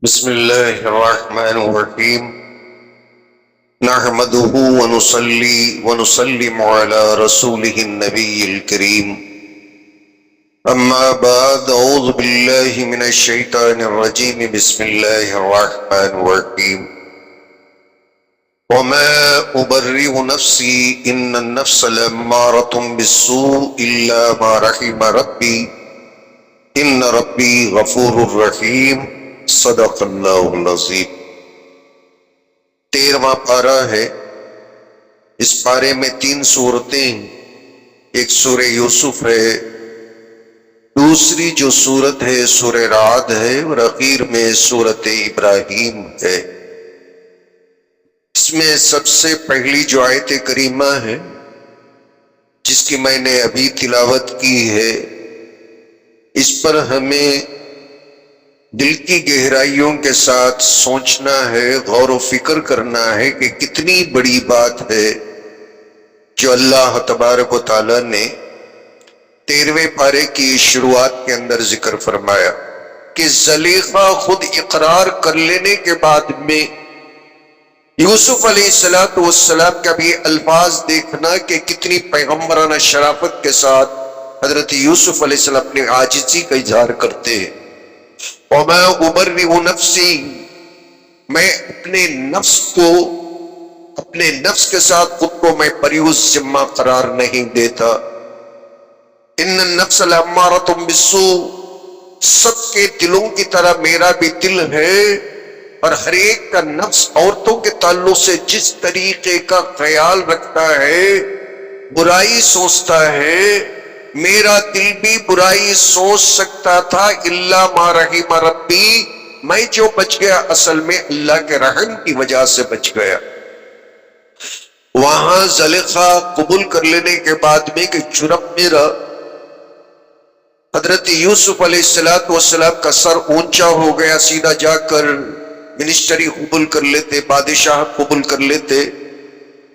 بسم الله الرحمن الرحيم نحمده ونصلي ونسلم على رسوله النبي الكريم أما بعد أعوذ بالله من الشيطان الرجيم بسم الله الرحمن الرحيم وما أبرئ نفسي إن النفس لأمارة بالسوء إلا ما رحم ربي إن ربي غفور رحيم صدق اللہ العظیم۔ 13واں پارہ ہے۔ اس پارے میں 3 سورتیں، ایک سورہ یوسف ہے، دوسری جو سورت ہے سورہ رعد ہے، اور اخیر میں سورت ابراہیم ہے۔ اس میں سب سے پہلی جو آیت کریمہ ہے جس کی میں نے ابھی تلاوت کی ہے، اس پر ہمیں دل کی گہرائیوں کے ساتھ سوچنا ہے، غور و فکر کرنا ہے کہ کتنی بڑی بات ہے جو اللہ تبارک و تعالی نے 13ویں پارے کی شروعات کے اندر ذکر فرمایا کہ زلیخا خود اقرار کر لینے کے بعد میں یوسف علیہ السلام کا بھی الفاظ دیکھنا کہ کتنی پیغمبرانہ شرافت کے ساتھ حضرت یوسف علیہ السلام اپنے عاجزی کا اظہار کرتے ہیں۔ وَمَا أُبَرِّئُ نَفْسِي، میں اپنے نفس کے ساتھ خود کو میں بری ذمہ قرار نہیں دیتا۔ إِنَّ النَّفْسَ لَأَمَّارَةٌ بِالسُّوءِ، سب کے دلوں کی طرح میرا بھی دل ہے، اور ہر ایک کا نفس عورتوں کے تعلق سے جس طریقے کا خیال رکھتا ہے، برائی سوچتا ہے، میرا دل بھی برائی سوچ سکتا تھا، الا ما رحم ربی، میں جو بچ گیا اصل میں اللہ کے رحم کی وجہ سے بچ گیا۔ وہاں زلیخا قبول کر لینے کے بعد میں کہ جرم میرا، حضرت یوسف علیہ السلام کا سر اونچا ہو گیا، سیدھا جا کر منسٹری قبول کر لیتے، بادشاہ قبول کر لیتے۔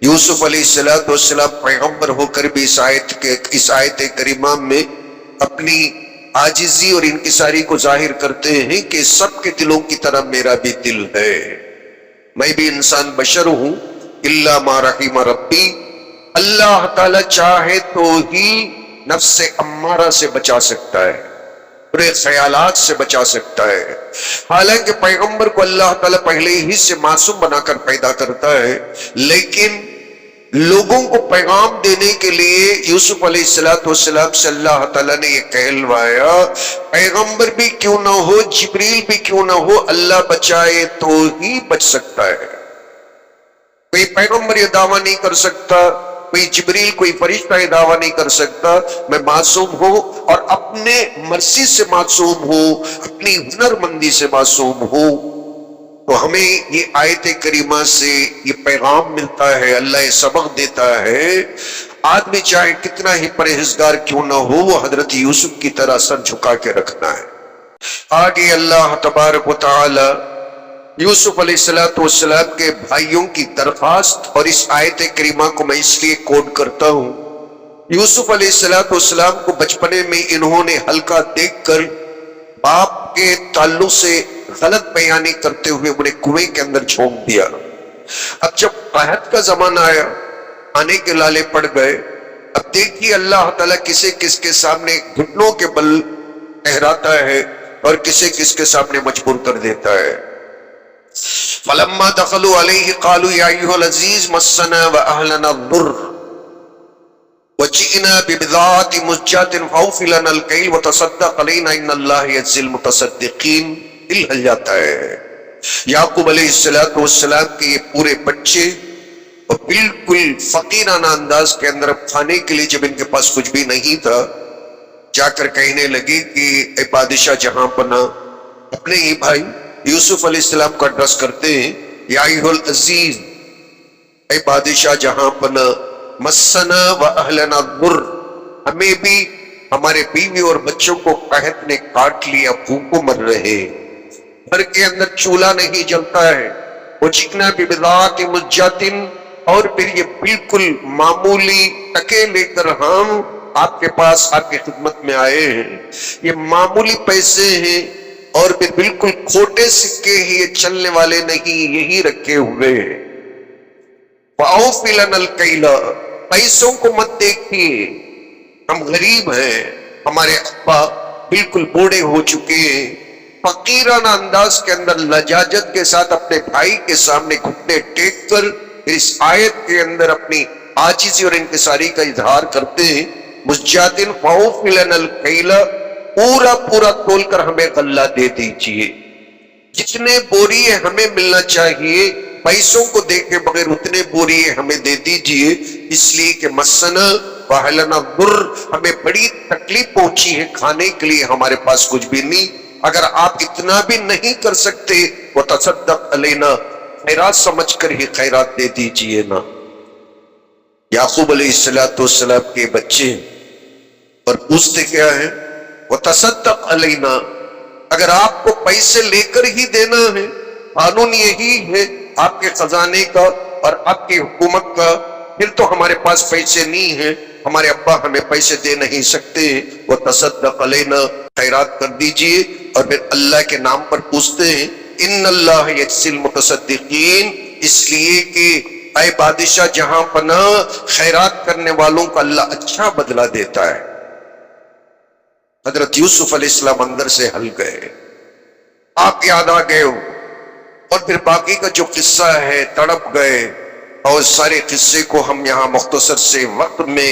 یوسف علیہ السلام پیغمبر ہو کر بھی اس آیت کریمہ میں اپنی عاجزی اور انکساری کو ظاہر کرتے ہیں کہ سب کے دلوں کی طرح میرا بھی دل ہے، میں بھی انسان بشر ہوں، الا ما رحم ربی، اللہ تعالی چاہے تو ہی نفس امارہ سے بچا سکتا ہے، برے خیالات سے بچا سکتا ہے۔ حالانکہ پیغمبر کو اللہ تعالیٰ پہلے ہی سے معصوم بنا کر پیدا کرتا ہے، لیکن لوگوں کو پیغام دینے کے لیے یوسف علیہ السلام سے اللہ تعالیٰ نے یہ کہلوایا، پیغمبر بھی کیوں نہ ہو، جبریل بھی کیوں نہ ہو، اللہ بچائے تو ہی بچ سکتا ہے۔ کوئی پیغمبر یہ دعویٰ نہیں کر سکتا، کوئی جبریل کوئی فرشتہ یہ دعویٰ نہیں کر سکتا میں معصوم ہوں، اور اپنے مرضی سے معصوم ہوں، اپنی ہنرمندی سے معصوم ہوں۔ تو ہمیں یہ آیت کریمہ سے یہ پیغام ملتا ہے، اللہ یہ سبق دیتا ہے، آدمی چاہے کتنا ہی پرہیزگار کیوں نہ ہو، وہ حضرت یوسف کی طرح سر جھکا کے رکھنا ہے۔ آگے اللہ تبارک و تعالی یوسف علیہ السلام کے بھائیوں کی درخواست، اور اس آیت کریمہ کو میں اس لیے کوٹ کرتا ہوں، یوسف علیہ السلام کو بچپنے میں انہوں نے ہلکا دیکھ کر باپ کے تعلق سے غلط بیانی کرتے ہوئے انہیں کنویں کے اندر جھونک دیا۔ اب جب قحط کا زمانہ آیا، آنے کے لالے پڑ گئے، اب دیکھیے اللہ تعالیٰ کسے کس کے سامنے گھٹنوں کے بل ٹھہراتا ہے اور کسے کس کے سامنے مجبور کر دیتا ہے۔ فَلَمَّا دَخَلُوا عَلَيْهِ قَالُوا يَا أَيُّهَا الْعَزِيزُ مَسَّنَا وَأَهْلَنَا الضُّرُّ وَجِئْنَا بِبِضَاعَةٍ مُزْجَاةٍ فَأَوْفِ لَنَا الْكَيْلَ وَتَصَدَّقْ عَلَيْنَا إِنَّ اللَّهَ يَجْزِي الْمُتَصَدِّقِينَ۔ دل ہل جاتا ہے۔ یعقوب علیہ السلام کے یہ پورے بچے اور بالکل فقیرانہ انداز کے اندر کھانے کے لیے جب ان کے پاس کچھ بھی نہیں تھا، جا کر کہنے لگے کہ اے بادشاہ جہاں پناہ، اپنے ہی بھائی یوسف علیہ السلام کو ایڈریس کرتے ہیں، یا ایھا العزیز، اے بادشاہ جہاں پناہ، مسنا و اہلنا الضر، ہمیں بھی ہمارے بیوی اور بچوں کو قحط نے کاٹ لیا، بھوکوں مر رہے، گھر کے اندر چولہا نہیں جلتا ہے، وجئنا ببضاعۃ مزجاۃ، اور پھر یہ بالکل معمولی ٹکے لے کر ہم آپ کے پاس آپ کی خدمت میں آئے ہیں، یہ معمولی پیسے ہیں، اور پھر بالکل کھوٹے سکے ہی یہ چلنے والے نہیں، یہی رکھے ہوئے ہیں۔ وَأَوْفِ لَنَا الْكَيْلَ، پیسوں کو مت دیکھیے، ہم غریب ہیں، ہمارے ابا بالکل بوڑھے ہو چکے ہیں، فقیرانہ انداز کے اندر لجاجت کے ساتھ اپنے بھائی کے سامنے گھٹنے ٹیک کر اس آیت کے اندر اپنی عاجزی اور انکساری کا اظہار کرتے ہیں۔ مجاہدین فَأَوْفِ لَنَا الْكَيْلَ، پورا پورا تول کر ہمیں غلہ دے دیجئے، جتنے بوری ہمیں ملنا چاہیے پیسوں کو دیکھے بغیر اتنے بوری ہمیں دے دیجئے، اس لیے کہ مسنا وَأَهْلَنَا الضُّرُّ، ہمیں بڑی تکلیف پہنچی ہے، کھانے کے لیے ہمارے پاس کچھ بھی نہیں۔ اگر آپ اتنا بھی نہیں کر سکتے وَتَصَدَّقْ عَلَيْنَا، خیرات سمجھ کر ہی خیرات دے دیجئے نا۔ یعقوب علیہ السلام کے بچے اور پوچھتے کیا ہے؟ وَتَصَدَّقْ عَلَيْنَا، اگر آپ کو پیسے لے کر ہی دینا ہے، قانون یہی ہے آپ کے خزانے کا اور آپ کی حکومت کا، پھر تو ہمارے پاس پیسے نہیں ہیں، ہمارے ابا ہمیں پیسے دے نہیں سکتے، وَتَصَدَّقْ عَلَيْنَا، خیرات کر دیجئے۔ اور پھر اللہ کے نام پر پوچھتے ہیں ان اللہ یجزی المتصدقین، اس لیے کہ اے بادشاہ جہاں پناہ، خیرات کرنے والوں کا اللہ اچھا بدلہ دیتا ہے۔ حضرت یوسف علیہ السلام اندر سے ہل گئے، آپ یاد آ گئے ہو، اور پھر باقی کا جو قصہ ہے تڑپ گئے، اور سارے قصے کو ہم یہاں مختصر سے وقت میں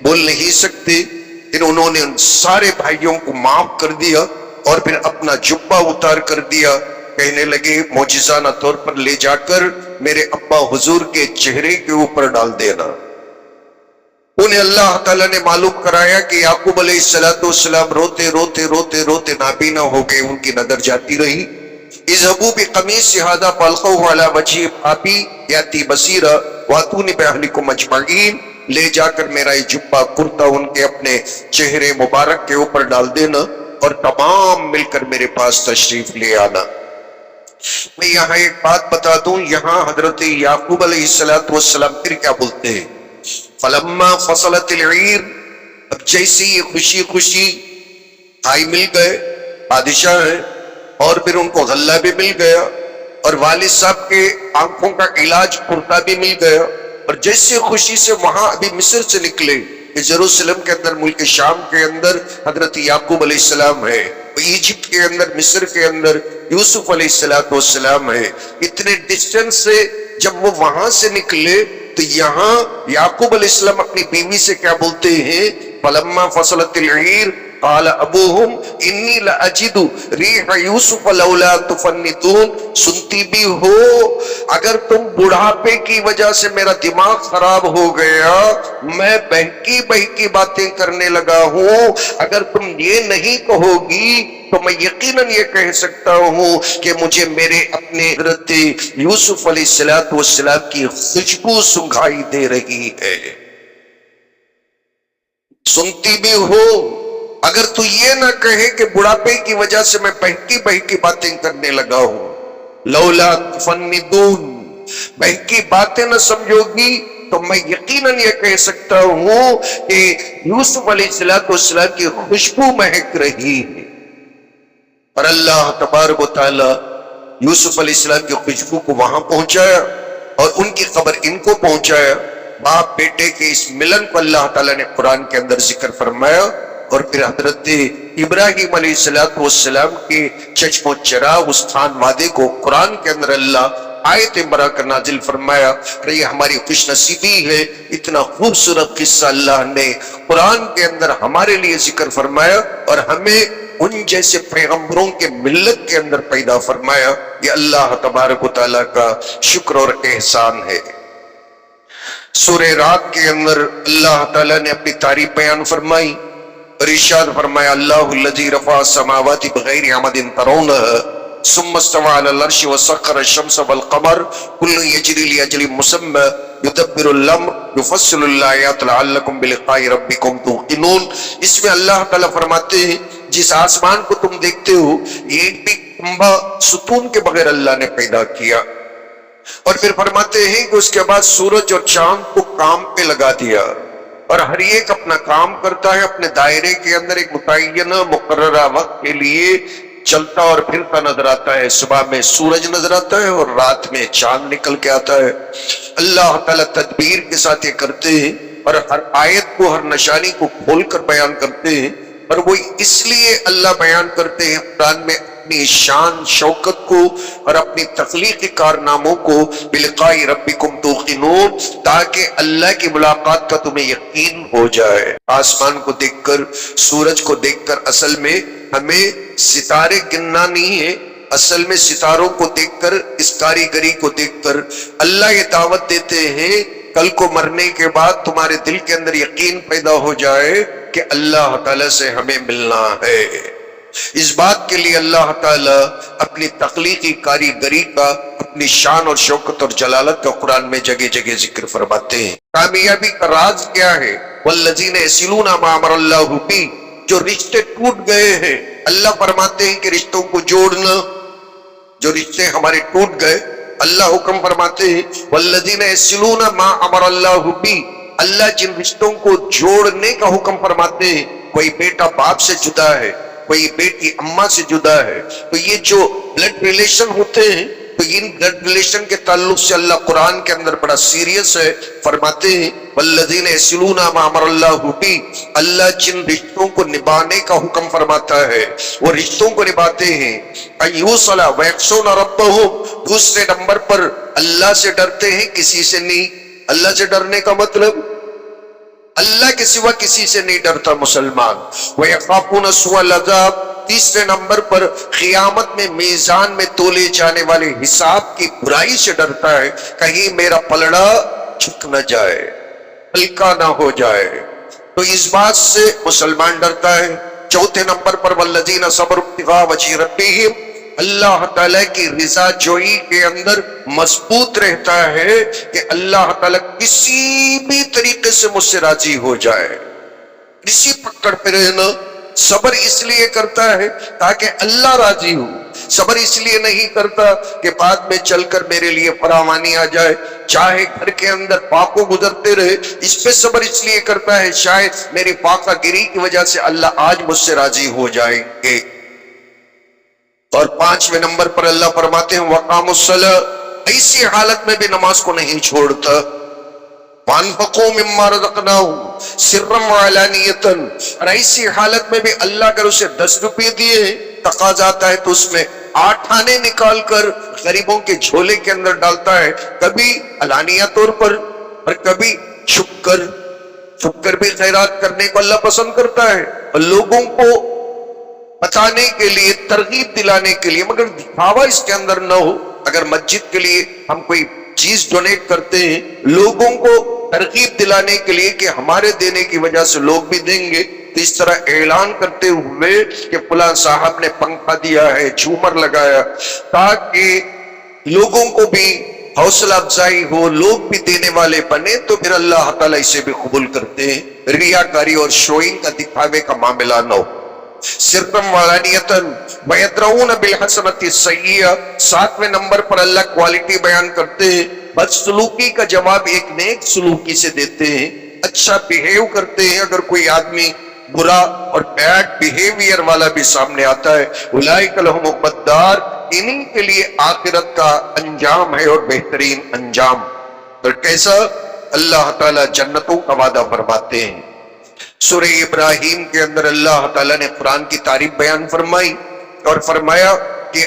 بول نہیں سکتے، پھر انہوں نے ان سارے بھائیوں کو معاف کر دیا اور پھر اپنا جبہ اتار کر دیا، کہنے لگے معجزانہ طور پر لے جا کر میرے ابا حضور کے چہرے کے اوپر ڈال دینا۔ انہیں اللہ تعالیٰ نے معلوم کرایا کہ یعقوب علیہ السلام روتے روتے روتے روتے نابینا ہو گئے، ان کی نظر جاتی رہی۔ اذهبوا بقمیصی ھذا فالقوہ علی وجہ ابی یاتی بصیرا واتونی باہلکم اجمعین، لے جا کر میرا یہ جبہ کرتا ان کے اپنے چہرے مبارک کے اوپر ڈال دینا اور تمام مل کر میرے پاس تشریف لے آنا۔ میں یہاں ایک بات بتا دوں، یہاں حضرت یعقوب علیہ السلام پھر کیا بولتے ہیں؟ فلما فصلت العیر، اب جیسے یہ خوشی خوشی بھائی مل گئے، بادشاہ ہیں، اور پھر ان کو غلہ بھی مل گیا اور والد صاحب کے آنکھوں کا علاج پورتا بھی مل گیا، اور جیسے خوشی سے وہاں ابھی مصر سے نکلے، یروشلم کے اندر ملک شام کے اندر حضرت یعقوب علیہ السلام ہے، ایجپٹ کے اندر مصر کے اندر یوسف علیہ السلام ہے، اتنے ڈسٹنس سے جب وہ وہاں سے نکلے تو یہاں یعقوب علیہ السلام اپنی بیوی سے کیا بولتے ہیں؟ فلما فصلت العیر قال ابوہم انی لاجد ریح یوسف لولا تفندون، سنتی بھی ہو اگر تم بڑھاپے کی وجہ سے میرا دماغ خراب ہو گیا، میں بہکی بہکی باتیں کرنے لگا ہوں، اگر تم یہ نہیں کہو گی تو میں یقیناً یہ کہہ سکتا ہوں کہ مجھے میرے اپنے حضرت یوسف علیہ السلام کی خوشبو سنگھائی دے رہی ہے۔ سنتی بھی ہو اگر تو یہ نہ کہے کہ بڑھاپے کی وجہ سے میں بہکی بہکی باتیں کرنے لگا ہوں، لولا تفندون، بہکی باتیں نہ سمجھو گی تو میں یقیناً یہ کہہ سکتا ہوں کہ یوسف علیہ السلام کی خوشبو مہک رہی ہے۔ اور اللہ تبارک و تعالی یوسف علیہ السلام کی خوشبو کو وہاں پہنچایا اور ان کی خبر ان کو پہنچایا۔ باپ بیٹے کے اس ملن کو اللہ تعالیٰ نے قرآن کے اندر ذکر فرمایا، اور پھر حضرت ابراہیم علیہ السلام کے چشم و چراغ اس خان وادے کو قرآن کے اندر اللہ آیت برکت نازل فرمایا۔ اور یہ ہماری خوش نصیبی ہے، اتنا خوبصورت قصہ اللہ نے قرآن کے اندر ہمارے لیے ذکر فرمایا اور ہمیں ان جیسے پیغمبروں کے ملت کے اندر پیدا فرمایا۔ یہ اللہ تبارک و تعالیٰ کا شکر اور احسان ہے۔ سورہ رات کے اندر اللہ تعالیٰ نے اپنی تعریف بیان فرمائی اور ارشاد فرمایا اللہ الذی رفع السماوات بغیر عمد ترونها ثم استوى على العرش وسخر الشمس والقمر كل يجري لاجل مسمى يدبر الامر يفصل الآیات لعلکم بلقاء ربکم توقنون۔ اس میں اللہ تعالیٰ فرماتے ہیں جس آسمان کو تم دیکھتے ہو یہ ایک بھی کھمبا ستون کے بغیر اللہ نے پیدا کیا، اور پھر فرماتے ہیں کہ اس کے بعد سورج اور چاند کو کام پہ لگا دیا، اور ہر ایک اپنا کام کرتا ہے اپنے دائرے کے اندر ایک متعینہ مقررہ وقت کے لیے، چلتا اور پھرتا نظر آتا ہے، صبح میں سورج نظر آتا ہے اور رات میں چاند نکل کے آتا ہے۔ اللہ تعالیٰ تدبیر کے ساتھ یہ کرتے ہیں اور ہر آیت کو، ہر نشانی کو کھول کر بیان کرتے ہیں، اور وہ اس لیے اللہ بیان کرتے ہیں قرآن میں اپنی شان شوکت کو اور اپنی تخلیقی کارناموں کو، بلقاء ربکم توقنون، تاکہ اللہ کی ملاقات کا تمہیں یقین ہو جائے۔ آسمان کو دیکھ کر، سورج کو دیکھ کر اصل میں ہمیں ستارے گننا نہیں ہے، اصل میں ستاروں کو دیکھ کر، اس کاریگری کو دیکھ کر اللہ یہ دعوت دیتے ہیں کل کو مرنے کے بعد تمہارے دل کے اندر یقین پیدا ہو جائے کہ اللہ تعالیٰ سے ہمیں ملنا ہے۔ اس بات کے لیے اللہ تعالیٰ اپنی تخلیقی کاریگری کا، اپنی شان اور شوکت اور جلالت کا قرآن میں جگہ جگہ ذکر فرماتے ہیں۔ کامیابی کا راز کیا ہے؟ والذین یصلون ما امر اللہ بہ، جو رشتے ٹوٹ گئے ہیں، اللہ فرماتے ہیں کہ رشتوں کو جوڑنا، جو رشتے ہمارے ٹوٹ گئے، اللہ حکم فرماتے ہیں والذین یصلون ما امر اللہ بہ، اللہ جن رشتوں کو جوڑنے کا حکم فرماتے ہیں۔ کوئی بیٹا باپ سے جدا ہے، کوئی بیٹی اماں سے جدا ہے، تو یہ جو بلڈ ریلیشن ہوتے ہیں، تو ان بلڈ ریلیشن کے تعلق سے اللہ قرآن کے اندر بڑا سیریس ہے، فرماتے ہیں والذین یصلون ما امر اللہ بہ، اللہ جن رشتوں کو نبھانے کا حکم فرماتا ہے وہ رشتوں کو نبھاتے ہیں۔ ان یوصل ویخشون ربہم، دوسرے نمبر پر اللہ سے ڈرتے ہیں، کسی سے نہیں۔ اللہ سے ڈرنے کا مطلب اللہ کے سوا کسی سے نہیں ڈرتا مسلمان۔ وَيَخَافُونَ سُوءَ الْعَذَابِ، تیسرے نمبر پر قیامت میں میزان میں تولے جانے والے حساب کی برائی سے ڈرتا ہے، کہیں میرا پلڑا جھک نہ جائے، ہلکا نہ ہو جائے، تو اس بات سے مسلمان ڈرتا ہے۔ چوتھے نمبر پر وَالَّذِينَ صَبَرُوا ابْتِغَاءَ وَجْهِ رَبِّهِمْ، اللہ تعالیٰ کی رضا جوئی کے اندر مضبوط رہتا ہے کہ اللہ تعالیٰ کسی بھی طریقے سے مجھ سے راضی ہو جائے، اسی پکڑ پہ رہنا۔ صبر اس لیے کرتا ہے تاکہ اللہ راضی ہو، صبر اس لیے نہیں کرتا کہ بعد میں چل کر میرے لیے فراوانی آ جائے، چاہے گھر کے اندر پاکوں گزرتے رہے، اس پہ صبر اس لیے کرتا ہے شاید میری پاکہ گری کی وجہ سے اللہ آج مجھ سے راضی ہو جائیں گے۔ اور پانچویں نمبر پر اللہ فرماتے ہیں وَقَامُوا الصَّلَاةَ، ایسی حالت میں بھی نماز کو نہیں چھوڑتا۔ وَأَنفَقُوا مِمَّا رَزَقْنَاهُمْ سِرًّا وَعَلَانِيَةً، اور ایسی حالت میں بھی اللہ اگر اسے 10 روپے دیے، تقاضا آتا ہے تو اس میں 8 آنے نکال کر غریبوں کے جھولے کے اندر ڈالتا ہے، کبھی علانیہ طور پر اور کبھی چھپ کر بھی خیرات کرنے کو اللہ پسند کرتا ہے، اور لوگوں کو بتانے کے لیے، ترغیب دلانے کے لیے، مگر دکھاوا اس کے اندر نہ ہو۔ اگر مسجد کے لیے ہم کوئی چیز ڈونیٹ کرتے ہیں لوگوں کو ترغیب دلانے کے لیے کہ ہمارے دینے کی وجہ سے لوگ بھی دیں گے، تو اس طرح اعلان کرتے ہوئے کہ فلاں صاحب نے پنکھا دیا ہے، جھومر لگایا، تاکہ لوگوں کو بھی حوصلہ افزائی ہو، لوگ بھی دینے والے بنے، تو پھر اللہ تعالیٰ اسے بھی قبول کرتے ہیں۔ ریاکاری اور شوئنگ کا، دکھاوے کا معاملہ نہ ہو۔ سرًا وعلانیةً وَيَدْرَؤُونَ بِالْحَسَنَةِ السَّيِّئَةَ، 7ویں نمبر پر اللہ کوالٹی بیان کرتے ہیں، بد سلوکی کا جواب ایک نیک سلوکی سے دیتے ہیں، اچھا بیہیو کرتے ہیں۔ اگر کوئی آدمی برا اور بیڈ بیہیویئر والا بھی سامنے آتا ہے، اولئک لہم عقبی الدار، انہی کے لیے آخرت کا انجام ہے اور بہترین انجام۔ تو کیسا؟ اللہ تعالیٰ جنتوں کا وعدہ فرماتے ہیں۔ سورہ ابراہیم کے اندر اللہ تعالیٰ نے قرآن کی تعریف بیان فرمائی اور فرمایا کہ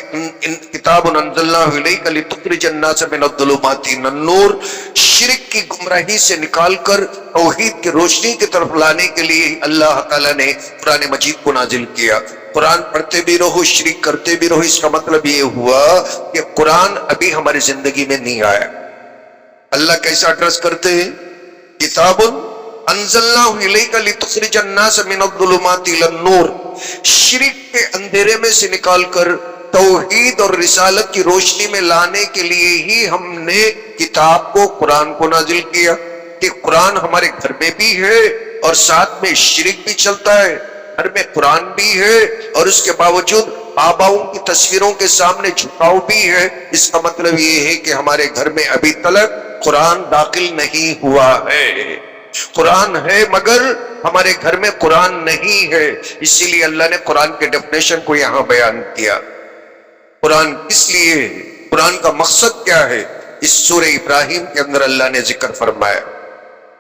کتاب انزلناہ الیک لتخرج الناس من الظلمات الى النور، شرک کی گمراہی سے نکال کر توحید کی روشنی کی طرف لانے کے لیے اللہ تعالیٰ نے قرآن مجید کو نازل کیا۔ قرآن پڑھتے بھی رہو، شرک کرتے بھی رہو، اس کا مطلب یہ ہوا کہ قرآن ابھی ہماری زندگی میں نہیں آیا۔ اللہ کیسا ایڈریس کرتے ہیں؟ کتاب انزلناہ الیک لتخرج الناس من الظلمات الى النور، شرک کے اندھیرے میں سے نکال کر توحید اور رسالت کی روشنی میں لانے کے لیے ہی ہم نے کتاب کو، قرآن کو نازل کیا، کہ قرآن ہمارے گھر میں بھی ہے اور ساتھ میں شرک بھی چلتا ہے، گھر میں قرآن بھی ہے اور اس کے باوجود آباؤں کی تصویروں کے سامنے جھکاؤ بھی ہے۔ اس کا مطلب یہ ہے کہ ہمارے گھر میں ابھی تک قرآن داخل نہیں ہوا ہے۔ قرآن ہے مگر ہمارے گھر میں قرآن نہیں ہے، اسی لیے اللہ نے قرآن کے ڈیفینیشن کو یہاں بیان کیا۔ قرآن کس لیے ہے، قرآن کا مقصد کیا ہے، اس سورہ ابراہیم کے اندر اللہ نے ذکر فرمایا۔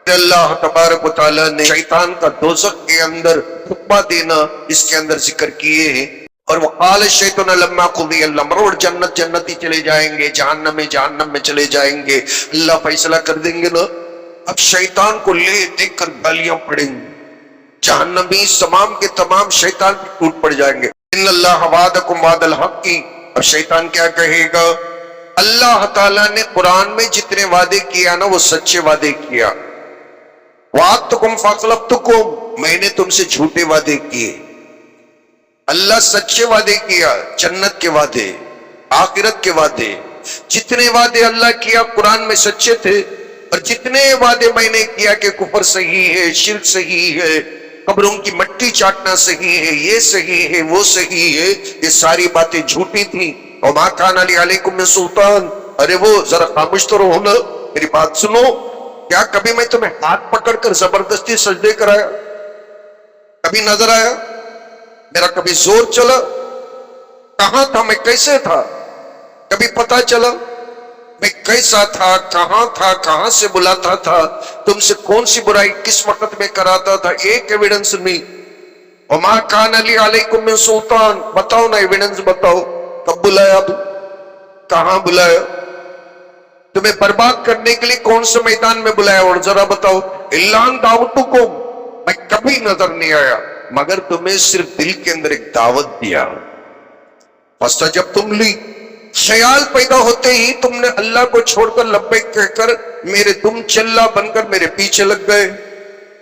اللہ تبارک و تعالیٰ نے شیطان کا دوزخ کے اندر خطبہ دینا اس کے اندر ذکر کیے ہیں، اور وقال الشیطان لما قضی الامر، اور جنتی چلے جائیں گے، جہنم میں چلے جائیں گے، اللہ فیصلہ کر دیں گے نا۔ اب شیطان کو لے دیکھ کر گالیاں پڑیں گے، جہنمی تمام کے تمام شیطان بھی ٹوٹ پڑ جائیں گے۔ ان اللہ وعدکم وعد الحق کی، اب شیطان کیا کہے گا، اللہ تعالیٰ نے قرآن میں جتنے وعدے کیا نا وہ سچے وعدے کیا، وعدتکم فاخلفتکم، میں نے تم سے جھوٹے وعدے کیے۔ اللہ سچے وعدے کیا، جنت کے وعدے، آخرت کے وعدے، جتنے وعدے اللہ کیا قرآن میں سچے تھے، اور جتنے وعدے میں نے کیا کہ کفر صحیح ہے، شرک صحیح ہے، قبروں کی مٹی چاٹنا صحیح ہے، یہ صحیح ہے، وہ صحیح ہے، یہ ساری باتیں جھوٹی تھیں۔ وما کان علی علیکم من سلطان، ارے وہ ذرا خاموش تو رہو نا، میری بات سنو، کیا کبھی میں تمہیں ہاتھ پکڑ کر زبردستی سجدے کرایا؟ کبھی نظر آیا؟ میرا کبھی زور چلا؟ کہاں تھا میں، کیسے تھا؟ کبھی پتا چلا میں کیسا تھا، کہاں سے بلاتا تھا، تم سے کون سی برائی کس وقت میں کراتا تھا؟ ایک ایویڈنس نہیں۔ وما کان علی علیکم من سلطان، بتاؤ نا ایویڈنس بتاؤ، کب بلایا، کہاں بلایا، تمہیں برباد کرنے کے لیے کون سے میدان میں بلایا، اور ذرا بتاؤ۔ الا ان دعوتکم، میں کبھی نظر نہیں آیا مگر تمہیں صرف دل کے اندر ایک دعوت دیا، فاستجبتم لی، خیال پیدا ہوتے ہی تم نے اللہ کو چھوڑ کر لبیک کہہ کر میرے دم چلا بن کر میرے پیچھے لگ گئے۔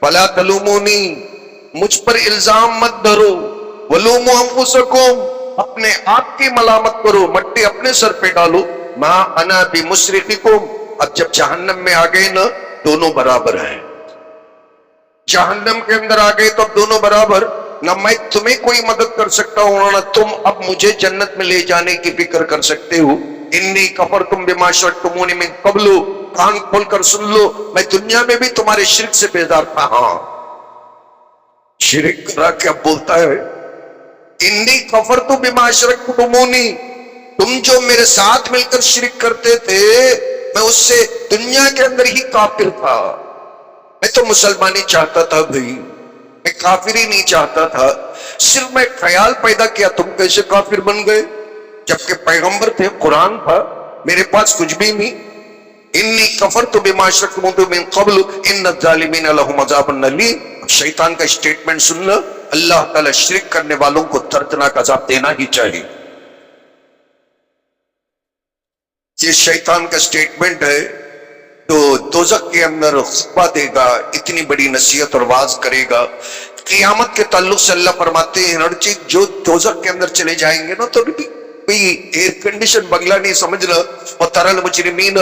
ولا تلومونی، مجھ پر الزام مت دھرو، ولوموا انفسکم، اپنے آپ کی ملامت کرو، مٹی اپنے سر پہ ڈالو۔ ما انا بمصرخکم، اب جب جہنم میں آ گئے نا دونوں برابر ہیں، جہنم کے اندر آ گئے تو اب دونوں برابر، نہ میں تمہیں کوئی مدد کر سکتا ہوں نہ تم اب مجھے جنت میں لے جانے کی فکر کر سکتے ہو۔ انی کفرتم بما اشرکتمونی من قبل، کان کھول کر سن لو، میں دنیا میں بھی تمہارے شرک سے بیزار تھا۔ ہاں شرک کرا کے اب بولتا ہے انی کفرت بما اشرکتمونی، تم جو میرے ساتھ مل کر شرک کرتے تھے میں اس سے دنیا کے اندر ہی کافر تھا، میں تو مسلمانی چاہتا تھا بھائی، میں کافر ہی نہیں چاہتا تھا، صرف میں خیال پیدا کیا تم کیسے کافر بن گئے، جبکہ پیغمبر تھے، قرآن تھا، میرے پاس کچھ بھی نہیں۔ انی کفرت بما اشرکتمونی من قبل ان الظالمین لهم عذاب الیم۔ شیطان کا اسٹیٹمنٹ سننا، اللہ تعالی شرک کرنے والوں کو دردناک عذاب دینا ہی چاہیے۔ یہ شیطان کا اسٹیٹمنٹ ہے، تو دوزخ کے اندر خطبہ دے گا، اتنی بڑی نصیحت اور واعظ کرے گا۔ قیامت کے تعلق سے اللہ فرماتے ہیں ہر چیز جو دوزخ کے اندر چلے جائیں گے نا تو کوئی ایئر کنڈیشن بنگلہ نہیں سمجھنا، اور ترى المجرمین،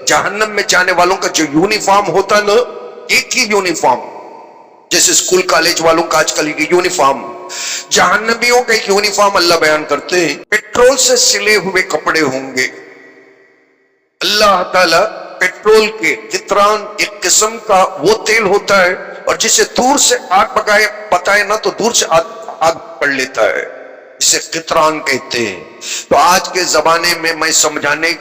جہنم میں جانے والوں کا جو یونیفارم ہوتا نا، ایک ہی یونیفارم، جیسے اسکول کالج والوں کا آج کل یونیفارم، جہنمیوں کا ایک یونیفارم اللہ بیان کرتے ہیں، پیٹرول سے سلے ہوئے کپڑے ہوں گے۔ اللہ تعالیٰ پیٹرول کے قطران ایک قسم کا وہ تیل ہوتا ہے، اور جسے دور سے آگ بتائے نا تو دور سے آگ پڑ لیتا ہے، اسے قطران کہتے ہیں۔ تو آج کے زمانے میں میں سمجھنے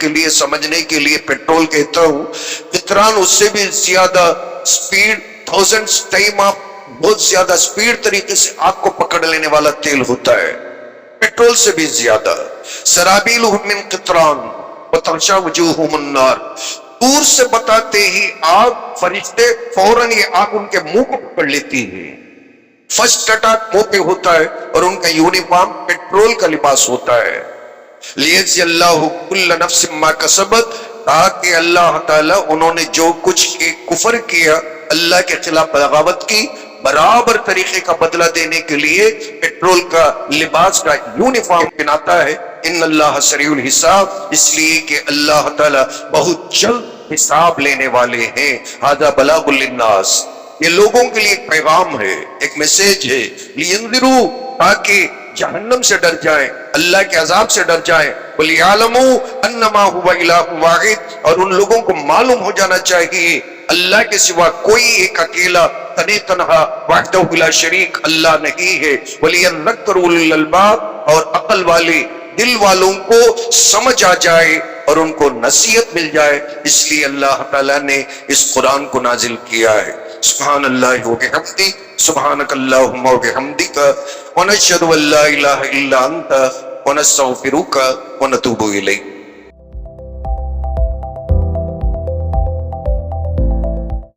کے لیے پیٹرول کہتا ہوں، قطران اس سے بھی زیادہ سپیڈ، تھاؤزنڈ ٹائم آپ بہت زیادہ سپیڈ طریقے سے آگ کو پکڑ لینے والا تیل ہوتا ہے، پیٹرول سے بھی زیادہ۔ سرابیلہم من قطران وتغشا وجوہہم النار، دور سے بتاتے ہی آگ، فرشتے فوراً یہ آگ ان کے منہ کو پکڑ لیتی ہے، فرسٹ اٹیک منہ پہ ہوتا ہے، اور ان کا یونیفارم پیٹرول کا لباس ہوتا ہے۔ لیجزی اللہ کل نفس ما کسبت، تاکہ اللہ تعالیٰ انہوں نے جو کچھ کفر کیا، اللہ کے خلاف بغاوت کی، برابر طریقے کا بدلہ دینے کے لیے پیٹرول کا لباس کا یونیفارم پہناتا ہے۔ ان اللہ سریع الحساب، اس لیے کہ اللہ تعالیٰ بہت جلد حساب لینے والے ہیں۔ ھذا بلاغ للناس، یہ لوگوں کے لیے ایک پیغام ہے، ایک میسیج ہے، لینذروا، تاکہ جہنم سے ڈر جائیں، اللہ کے عذاب سے ڈر جائیں، وَلِيَعْلَمُوا أَنَّمَا هُوَ إِلَٰهٌ وَاحِدٌ، اور ان لوگوں کو معلوم ہو جانا چاہیے اللہ کے سوا کوئی ایک اکیلا تنے تنہا وحدہ لا شریک اللہ نہیں ہے. وَلِيَذَّكَّرُ أُولُو الْأَلْبَابِ اور عقل والے دل والوں کو سمجھ آ جائے اور ان کو نصیحت مل جائے، اس لیے اللہ تعالیٰ نے اس قرآن کو نازل کیا ہے. سبحان اللہ و بحمدہ، سبحانک اللہم و بحمدک، ونشہد ان لا الہ الا انت، ونستغفرک ونتوب الیک.